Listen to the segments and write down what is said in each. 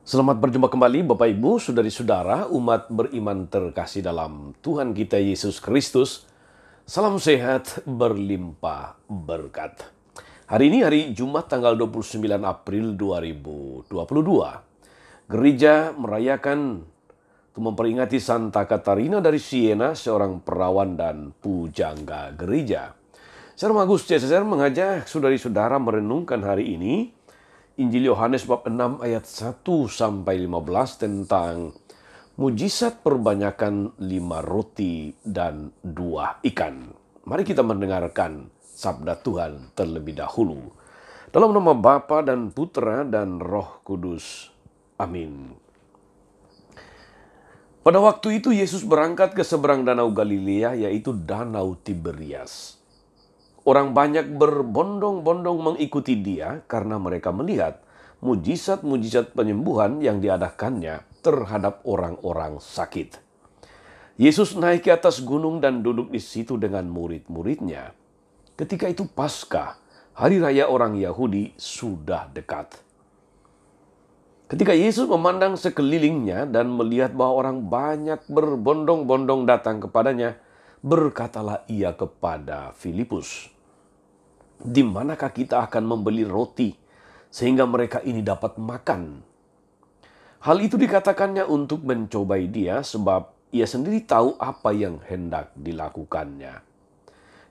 Selamat berjumpa kembali Bapak Ibu, saudari-saudara, umat beriman terkasih dalam Tuhan kita Yesus Kristus. Salam sehat berlimpah berkat. Hari ini hari Jumat tanggal 29 April 2022. Gereja merayakan untuk memperingati Santa Katarina dari Siena, seorang perawan dan pujangga gereja. Secara Agus Cesar mengajak saudari-saudara merenungkan hari ini Injil Yohanes bab 6 ayat 1 sampai 15 tentang mujizat perbanyakan 5 roti dan 2 ikan. Mari kita mendengarkan sabda Tuhan terlebih dahulu. Dalam nama Bapa dan Putra dan Roh Kudus. Amin. Pada waktu itu Yesus berangkat ke seberang danau Galilea, yaitu Danau Tiberias. Orang banyak berbondong-bondong mengikuti dia karena mereka melihat mujizat-mujizat penyembuhan yang diadakannya terhadap orang-orang sakit. Yesus naik ke atas gunung dan duduk di situ dengan murid-muridnya. Ketika itu Paskah, hari raya orang Yahudi, sudah dekat. Ketika Yesus memandang sekelilingnya dan melihat bahwa orang banyak berbondong-bondong datang kepadanya, berkatalah ia kepada Filipus, "Di manakah kita akan membeli roti sehingga mereka ini dapat makan?" Hal itu dikatakannya untuk mencobai dia, sebab ia sendiri tahu apa yang hendak dilakukannya.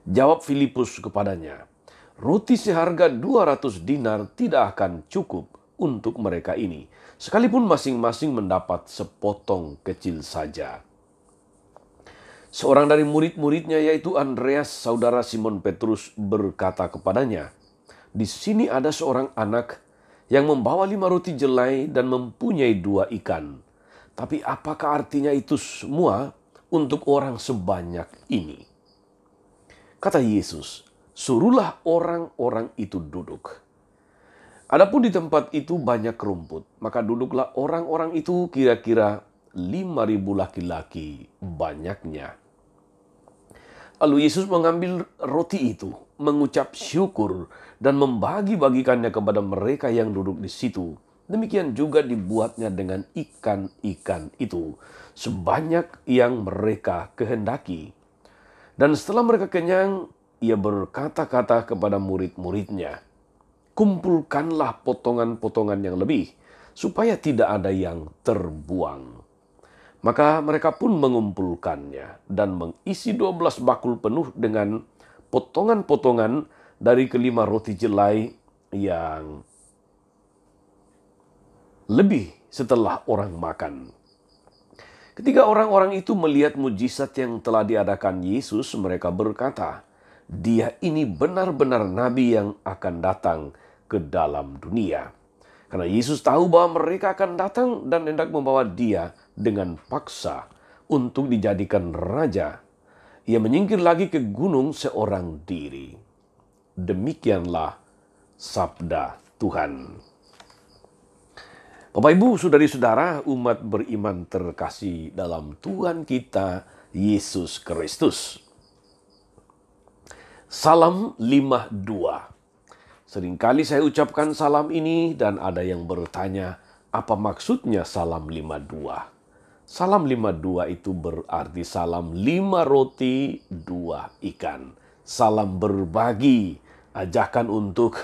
Jawab Filipus kepadanya, "Roti seharga 200 dinar tidak akan cukup untuk mereka ini, sekalipun masing-masing mendapat sepotong kecil saja." Seorang dari murid-muridnya, yaitu Andreas, saudara Simon Petrus, berkata kepadanya, "Di sini ada seorang anak yang membawa 5 roti jelai dan mempunyai 2 ikan. Tapi apakah artinya itu semua untuk orang sebanyak ini?" Kata Yesus, "Suruhlah orang-orang itu duduk." Adapun di tempat itu banyak rumput, maka duduklah orang-orang itu, kira-kira 5.000 laki-laki banyaknya. Lalu Yesus mengambil roti itu, mengucap syukur, dan membagi-bagikannya kepada mereka yang duduk di situ. Demikian juga dibuatnya dengan ikan-ikan itu, sebanyak yang mereka kehendaki. Dan setelah mereka kenyang, ia berkata-kata kepada murid-muridnya, "Kumpulkanlah potongan-potongan yang lebih, supaya tidak ada yang terbuang." Maka mereka pun mengumpulkannya dan mengisi 12 bakul penuh dengan potongan-potongan dari kelima roti jelai yang lebih setelah orang makan. Ketika orang-orang itu melihat mujizat yang telah diadakan Yesus, mereka berkata, "Dia ini benar-benar nabi yang akan datang ke dalam dunia." Karena Yesus tahu bahwa mereka akan datang dan hendak membawa dia dengan paksa untuk dijadikan raja, ia menyingkir lagi ke gunung seorang diri. Demikianlah sabda Tuhan. Bapak Ibu, saudari-saudara, umat beriman terkasih dalam Tuhan kita Yesus Kristus. Salam 52. Seringkali saya ucapkan salam ini dan ada yang bertanya, apa maksudnya salam 52? Salam 52 itu berarti salam 5 roti 2 ikan. Salam berbagi, ajakan untuk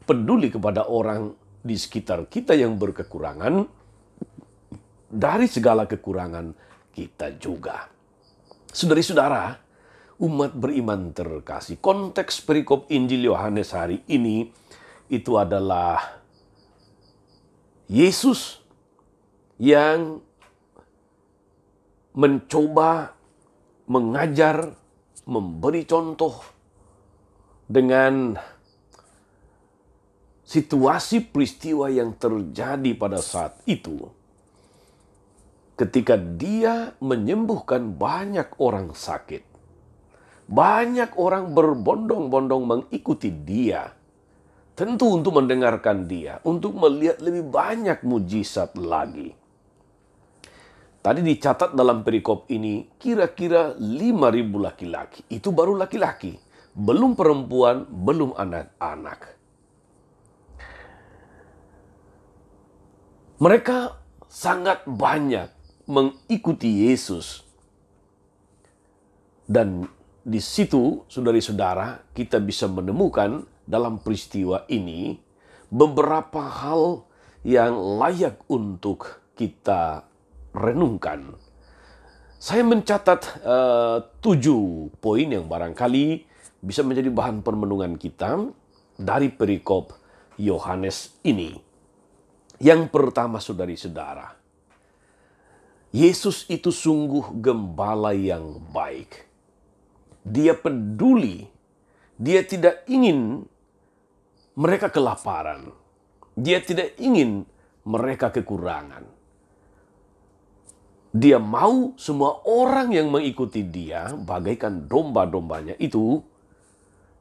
peduli kepada orang di sekitar kita yang berkekurangan, dari segala kekurangan kita juga. Saudari-saudara, umat beriman terkasih, konteks perikop Injil Yohanes hari ini itu adalah Yesus yang mencoba mengajar, memberi contoh dengan situasi peristiwa yang terjadi pada saat itu. Ketika dia menyembuhkan banyak orang sakit, banyak orang berbondong-bondong mengikuti dia. Tentu untuk mendengarkan dia, untuk melihat lebih banyak mujizat lagi. Tadi dicatat dalam perikop ini kira-kira 5.000 laki-laki. Itu baru laki-laki, belum perempuan, belum anak-anak. Mereka sangat banyak mengikuti Yesus. Dan di situ, saudara-saudara, kita bisa menemukan dalam peristiwa ini beberapa hal yang layak untuk kita renungkan. Saya mencatat 7 poin yang barangkali bisa menjadi bahan permenungan kita dari perikop Yohanes ini. Yang pertama, saudari-saudara, Yesus itu sungguh gembala yang baik. Dia peduli, dia tidak ingin mereka kelaparan, dia tidak ingin mereka kekurangan. Dia mau semua orang yang mengikuti dia, bagaikan domba-dombanya itu,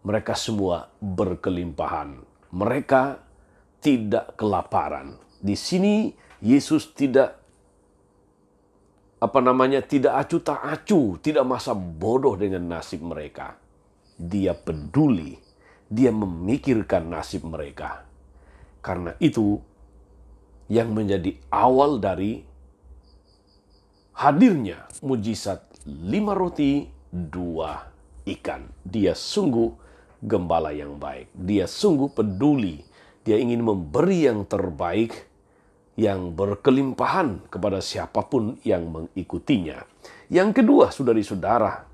mereka semua berkelimpahan. Mereka tidak kelaparan. Di sini Yesus tidak tidak acuh tak acuh, tidak masa bodoh dengan nasib mereka. Dia peduli, dia memikirkan nasib mereka. Karena itu yang menjadi awal dari hadirnya mujizat 5 roti 2 ikan. Dia sungguh gembala yang baik. Dia sungguh peduli. Dia ingin memberi yang terbaik, yang berkelimpahan kepada siapapun yang mengikutinya. Yang kedua, saudari-saudara,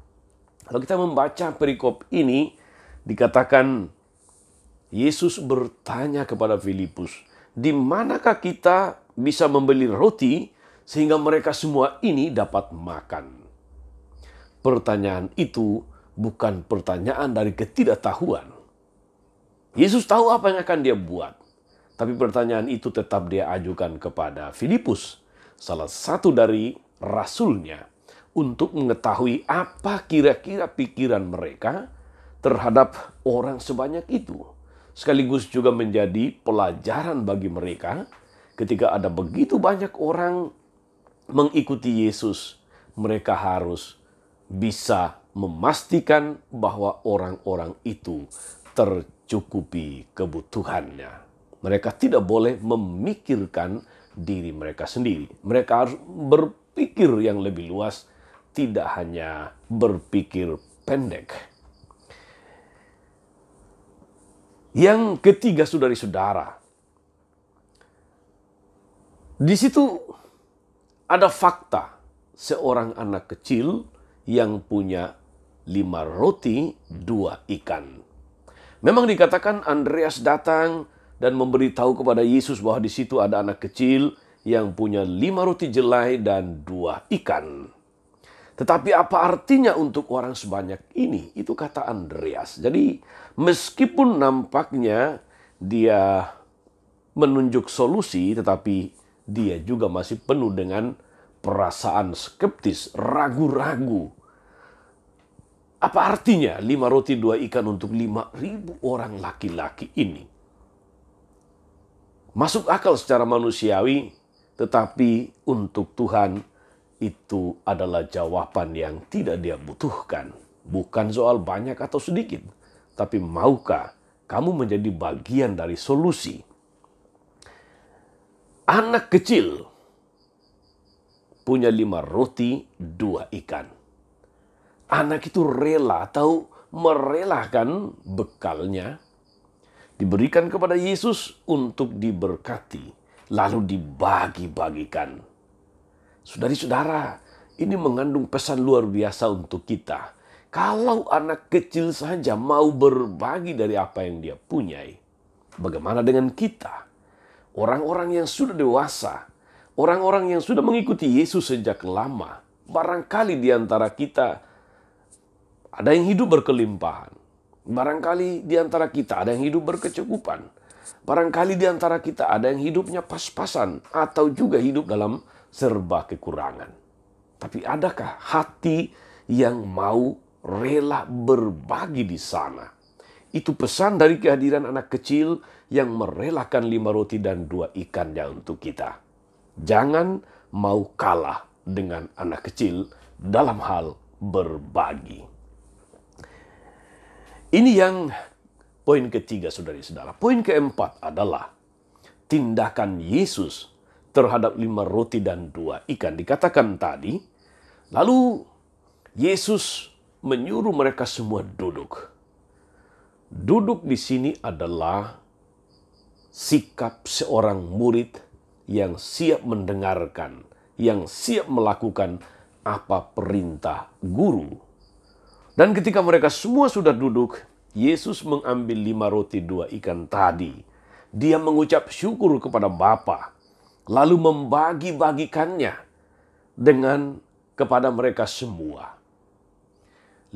kalau kita membaca perikop ini, dikatakan Yesus bertanya kepada Filipus, di manakah kita bisa membeli roti sehingga mereka semua ini dapat makan? Pertanyaan itu bukan pertanyaan dari ketidaktahuan. Yesus tahu apa yang akan dia buat. Tapi pertanyaan itu tetap dia ajukan kepada Filipus, salah satu dari rasulnya, untuk mengetahui apa kira-kira pikiran mereka terhadap orang sebanyak itu. Sekaligus juga menjadi pelajaran bagi mereka ketika ada begitu banyak orang mengikuti Yesus. Mereka harus bisa memastikan bahwa orang-orang itu tercukupi kebutuhannya. Mereka tidak boleh memikirkan diri mereka sendiri. Mereka harus berpikir yang lebih luas, tidak hanya berpikir pendek. Yang ketiga, saudari-saudara, di situ ada fakta seorang anak kecil yang punya 5 roti 2 ikan. Memang dikatakan Andreas datang dan memberitahu kepada Yesus bahwa di situ ada anak kecil yang punya 5 roti jelai dan 2 ikan. Tetapi apa artinya untuk orang sebanyak ini? Itu kata Andreas. Jadi meskipun nampaknya dia menunjuk solusi, tetapi dia juga masih penuh dengan perasaan skeptis, ragu-ragu. Apa artinya 5 roti 2 ikan untuk 5.000 orang laki-laki ini? Masuk akal secara manusiawi, tetapi untuk Tuhan itu adalah jawaban yang tidak dia butuhkan. Bukan soal banyak atau sedikit, tapi maukah kamu menjadi bagian dari solusi? Anak kecil punya 5 roti 2 ikan. Anak itu rela atau merelakan bekalnya diberikan kepada Yesus untuk diberkati, lalu dibagi-bagikan. Saudari-saudara, ini mengandung pesan luar biasa untuk kita. Kalau anak kecil saja mau berbagi dari apa yang dia punyai, bagaimana dengan kita? Orang-orang yang sudah dewasa, orang-orang yang sudah mengikuti Yesus sejak lama, barangkali di antara kita ada yang hidup berkelimpahan. Barangkali di antara kita ada yang hidup berkecukupan. Barangkali di antara kita ada yang hidupnya pas-pasan atau juga hidup dalam serba kekurangan. Tapi adakah hati yang mau rela berbagi di sana? Itu pesan dari kehadiran anak kecil yang merelakan 5 roti dan 2 ikannya untuk kita. Jangan mau kalah dengan anak kecil dalam hal berbagi. Ini yang poin ketiga, saudari-saudara. Poin keempat adalah tindakan Yesus terhadap 5 roti dan 2 ikan. Dikatakan tadi, lalu Yesus menyuruh mereka semua duduk. Duduk di sini adalah sikap seorang murid yang siap mendengarkan, yang siap melakukan apa perintah guru. Dan ketika mereka semua sudah duduk, Yesus mengambil 5 roti 2 ikan tadi. Dia mengucap syukur kepada Bapa, lalu membagi-bagikannya kepada mereka semua.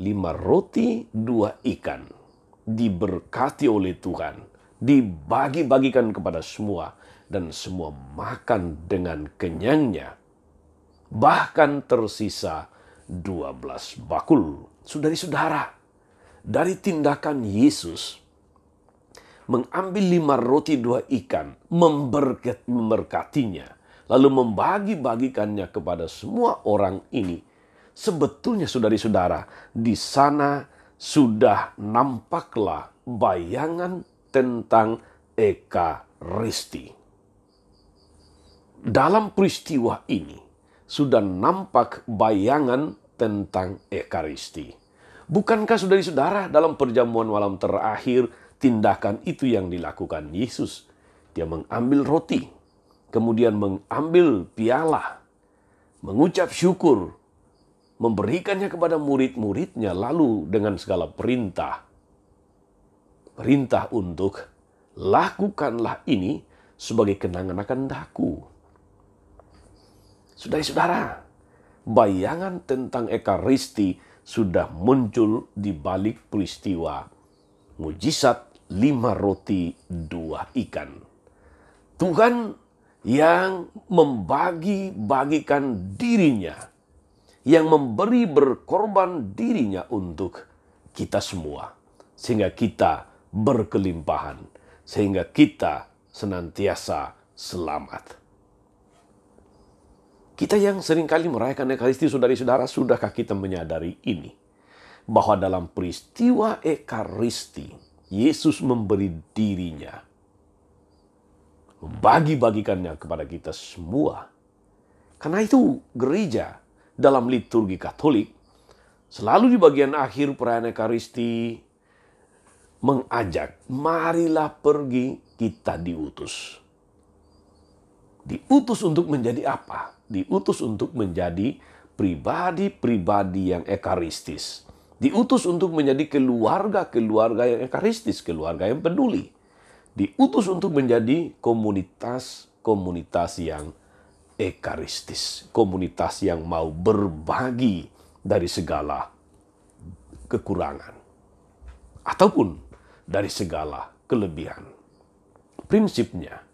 5 roti 2 ikan diberkati oleh Tuhan, dibagi-bagikan kepada semua, dan semua makan dengan kenyangnya. Bahkan tersisa 12 bakul. Saudara-saudara, dari tindakan Yesus mengambil 5 roti 2 ikan, memberkatinya, lalu membagi-bagikannya kepada semua orang ini, sebetulnya saudara-saudara, di sana sudah nampaklah bayangan tentang Ekaristi. Dalam peristiwa ini sudah nampak bayangan tentang Ekaristi. Bukankah saudara-saudara dalam perjamuan malam terakhir tindakan itu yang dilakukan Yesus? Dia mengambil roti, kemudian mengambil piala, mengucap syukur, memberikannya kepada murid-muridnya, lalu dengan segala perintah untuk lakukanlah ini sebagai kenangan akan daku. Saudara-saudara, bayangan tentang Ekaristi sudah muncul di balik peristiwa mujizat 5 roti 2 ikan. Tuhan yang membagi-bagikan dirinya, yang memberi berkorban dirinya untuk kita semua, sehingga kita berkelimpahan, sehingga kita senantiasa selamat. Kita yang seringkali merayakan Ekaristi, saudara-saudara, sudahkah kita menyadari ini? Bahwa dalam peristiwa Ekaristi, Yesus memberi dirinya, membagi-bagikannya kepada kita semua. Karena itu gereja dalam liturgi Katolik selalu di bagian akhir perayaan Ekaristi mengajak, marilah pergi, kita diutus. Diutus untuk menjadi apa? Diutus untuk menjadi pribadi-pribadi yang ekaristis. Diutus untuk menjadi keluarga-keluarga yang ekaristis, keluarga yang peduli. Diutus untuk menjadi komunitas-komunitas yang ekaristis. Komunitas yang mau berbagi dari segala kekurangan. Ataupun dari segala kelebihan. Prinsipnya,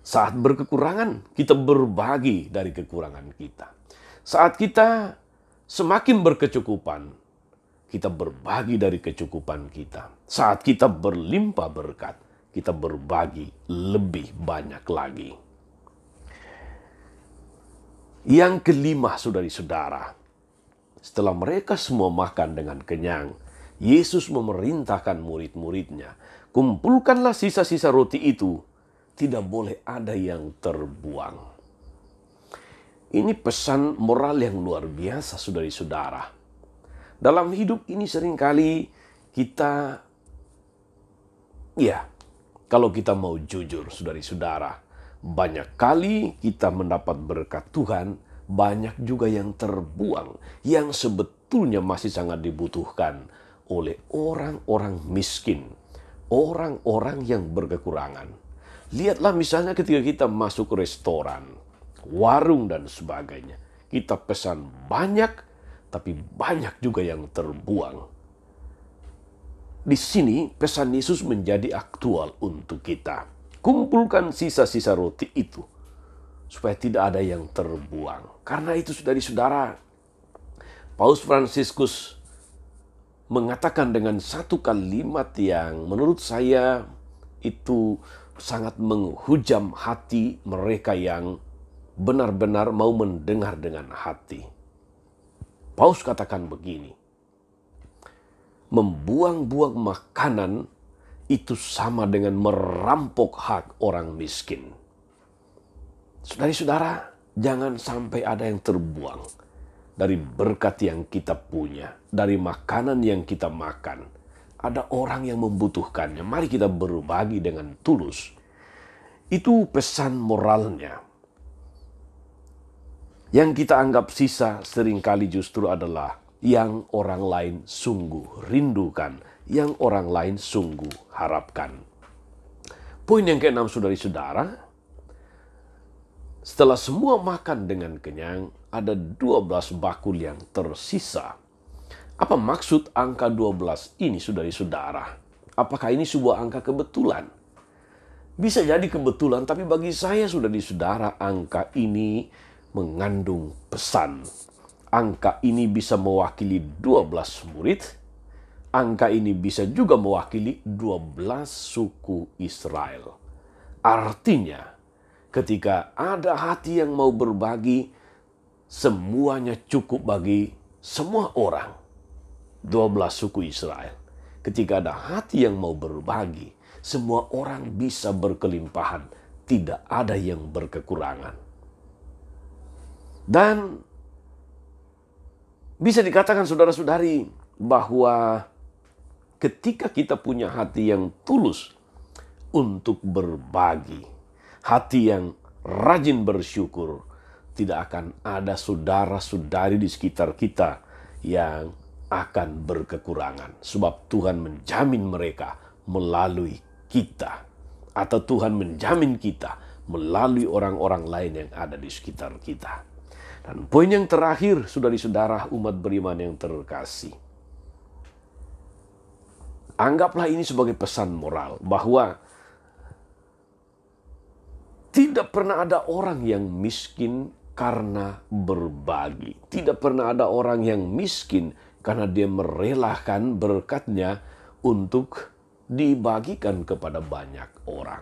saat berkekurangan, kita berbagi dari kekurangan kita. Saat kita semakin berkecukupan, kita berbagi dari kecukupan kita. Saat kita berlimpah berkat, kita berbagi lebih banyak lagi. Yang kelima, saudari-saudara, setelah mereka semua makan dengan kenyang, Yesus memerintahkan murid-muridnya, kumpulkanlah sisa-sisa roti itu, tidak boleh ada yang terbuang. Ini pesan moral yang luar biasa, saudari-saudara. Dalam hidup ini seringkali kita, kalau kita mau jujur, saudari-saudara, banyak kali kita mendapat berkat Tuhan, banyak juga yang terbuang, yang sebetulnya masih sangat dibutuhkan oleh orang-orang miskin, orang-orang yang berkekurangan. Lihatlah misalnya ketika kita masuk restoran, warung dan sebagainya. Kita pesan banyak, tapi banyak juga yang terbuang. Di sini pesan Yesus menjadi aktual untuk kita. Kumpulkan sisa-sisa roti itu, supaya tidak ada yang terbuang. Karena itu saudari-saudara, Paus Fransiskus mengatakan dengan satu kalimat yang menurut saya itu sangat menghujam hati mereka yang benar-benar mau mendengar dengan hati. Paus katakan begini, membuang-buang makanan itu sama dengan merampok hak orang miskin. Saudara-saudara, jangan sampai ada yang terbuang dari berkat yang kita punya, dari makanan yang kita makan. Ada orang yang membutuhkannya. Mari kita berbagi dengan tulus. Itu pesan moralnya. Yang kita anggap sisa seringkali justru adalah yang orang lain sungguh rindukan, yang orang lain sungguh harapkan. Poin yang keenam, saudara-saudara, setelah semua makan dengan kenyang, ada 12 bakul yang tersisa. Apa maksud angka 12 ini, saudara-saudara? Apakah ini sebuah angka kebetulan? Bisa jadi kebetulan, tapi bagi saya, saudara-saudara, angka ini mengandung pesan. Angka ini bisa mewakili 12 murid. Angka ini bisa juga mewakili 12 suku Israel. Artinya, ketika ada hati yang mau berbagi, semuanya cukup bagi semua orang. 12 suku Israel. Ketika ada hati yang mau berbagi, semua orang bisa berkelimpahan. Tidak ada yang berkekurangan. Dan bisa dikatakan, saudara-saudari, bahwa ketika kita punya hati yang tulus untuk berbagi, hati yang rajin bersyukur, tidak akan ada saudara-saudari di sekitar kita yang akan berkekurangan. Sebab Tuhan menjamin mereka melalui kita. Atau Tuhan menjamin kita melalui orang-orang lain yang ada di sekitar kita. Dan poin yang terakhir, saudara-saudara umat beriman yang terkasih. Anggaplah ini sebagai pesan moral bahwa tidak pernah ada orang yang miskin karena berbagi. Tidak pernah ada orang yang miskin karena dia merelakan berkatnya untuk dibagikan kepada banyak orang.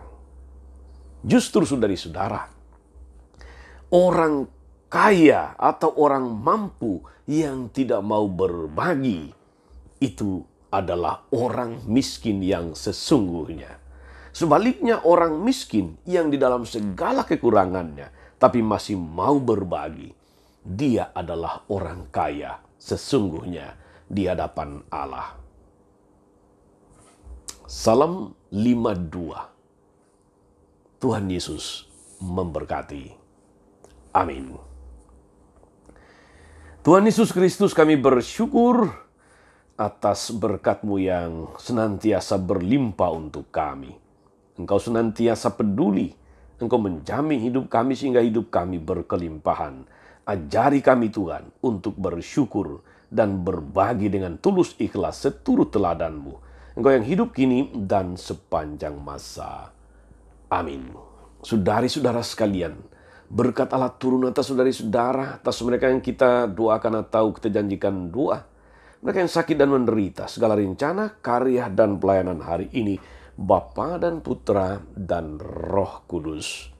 Justru, saudari-saudara, orang kaya atau orang mampu yang tidak mau berbagi, itu adalah orang miskin yang sesungguhnya. Sebaliknya, orang miskin yang di dalam segala kekurangannya, tapi masih mau berbagi, dia adalah orang kaya sesungguhnya di hadapan Allah. Salam 52. Tuhan Yesus memberkati. Amin. Tuhan Yesus Kristus, kami bersyukur atas berkat-Mu yang senantiasa berlimpah untuk kami. Engkau senantiasa peduli. Engkau menjamin hidup kami sehingga hidup kami berkelimpahan. Ajari kami, Tuhan, untuk bersyukur dan berbagi dengan tulus ikhlas seturut teladan-Mu. Engkau yang hidup kini dan sepanjang masa. Amin. Saudari-saudara sekalian, berkat Allah turun atas saudari-saudara, atas mereka yang kita doakan atau kita janjikan doa. Mereka yang sakit dan menderita, segala rencana, karya, dan pelayanan hari ini, Bapa dan Putra dan Roh Kudus.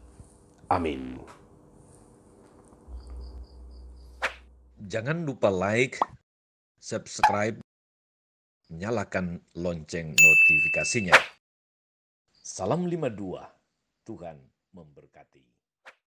Amin. Jangan lupa like, subscribe, nyalakan lonceng notifikasinya. Salam 52. Tuhan memberkati.